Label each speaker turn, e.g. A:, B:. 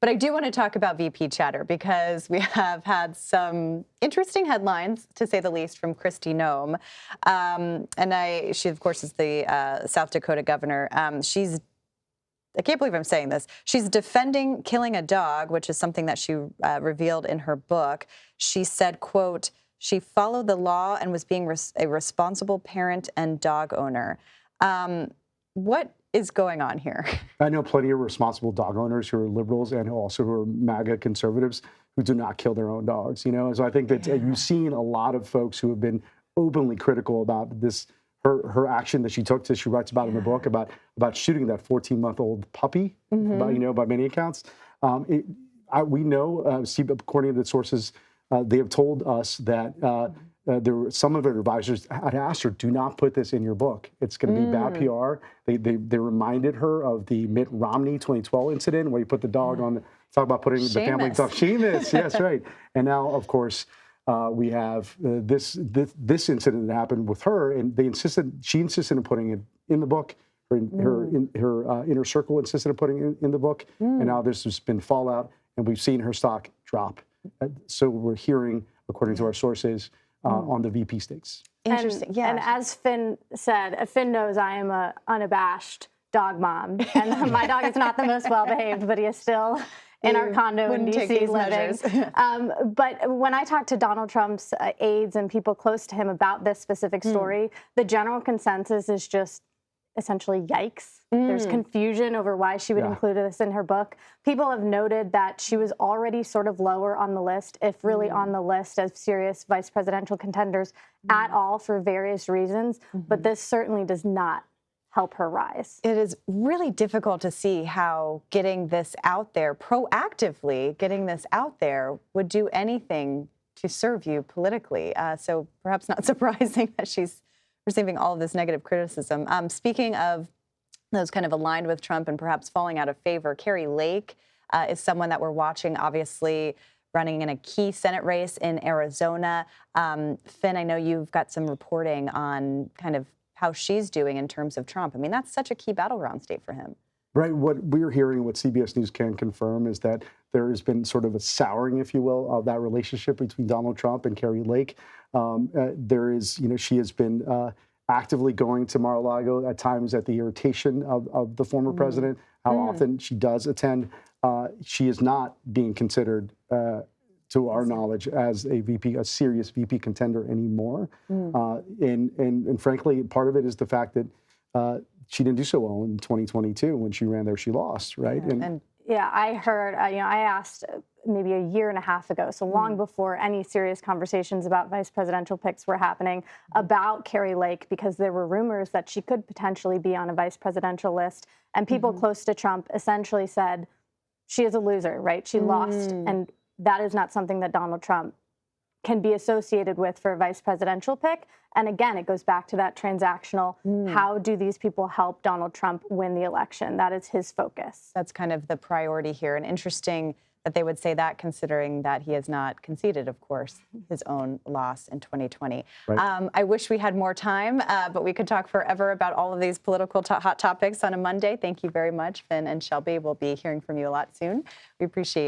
A: But I do want to talk about VP chatter because we have had some interesting headlines, to say the least, from Kristi Noem. She, of course, is the South Dakota governor. I can't believe I'm saying this. She's defending killing a dog, which is something that she revealed in her book. She said, quote, she followed the law and was being a responsible parent and dog owner. What is going on here?
B: I know plenty of responsible dog owners who are liberals and also who are MAGA conservatives who do not kill their own dogs, you know? So I think that you've seen a lot of folks who have been openly critical about this, her action that she took, she writes about in the book, about shooting that 14-month-old puppy, by many accounts. We know, according to the sources, they have told us that some of her advisors had asked her, do not put this in your book. It's going to be bad PR. They reminded her of the Mitt Romney 2012 incident where he put the dog on, talk about putting the family dog. Seamus, yes, right. And now, of course, we have this incident that happened with her, and she insisted on putting it in the book. Her inner circle insisted on putting it in the book, and now there's just been fallout, and we've seen her stock drop. So we're hearing, according to our sources, on the VP stakes.
A: Interesting.
C: And as Fin said, Fin knows I am a unabashed dog mom, and my dog is not the most well-behaved, but he is still in our condo in D.C. living. But when I talk to Donald Trump's aides and people close to him about this specific story, the general consensus is just essentially yikes. There's confusion over why she would include this in her book. People have noted that she was already sort of lower on the list, if really on the list, as serious vice presidential contenders at all for various reasons. But this certainly does not help her rise.
A: It is really difficult to see how getting this out there, proactively getting this out there, would do anything to serve you politically. So perhaps not surprising that she's receiving all of this negative criticism. Speaking of those kind of aligned with Trump and perhaps falling out of favor, Carrie Lake is someone that we're watching, obviously running in a key Senate race in Arizona. Fin, I know you've got some reporting on kind of how she's doing in terms of Trump. I mean, that's such a key battleground state for him. Right.
B: What we're hearing, what CBS News can confirm, is that there has been sort of a souring, if you will, of that relationship between Donald Trump and Carrie Lake. There is, she has been actively going to Mar-a-Lago at times at the irritation of the former president, how often she does attend. She is not being considered, to our knowledge, as a serious VP contender anymore. And frankly, part of it is the fact that she didn't do so well in 2022 when she ran there. She lost, right?
C: Yeah, I heard, I asked maybe a year and a half ago, so long before any serious conversations about vice presidential picks were happening, about Carrie Lake, because there were rumors that she could potentially be on a vice presidential list. And people close to Trump essentially said, she is a loser, right? She lost. And that is not something that Donald Trump can be associated with for a vice presidential pick. And again, it goes back to that transactional, how do these people help Donald Trump win the election? That is his focus.
A: That's kind of the priority here. And interesting that they would say that, considering that he has not conceded, of course, his own loss in 2020. Right. I wish we had more time, but we could talk forever about all of these political hot topics on a Monday. Thank you very much, Fin and Shelby. We'll be hearing from you a lot soon. We appreciate it.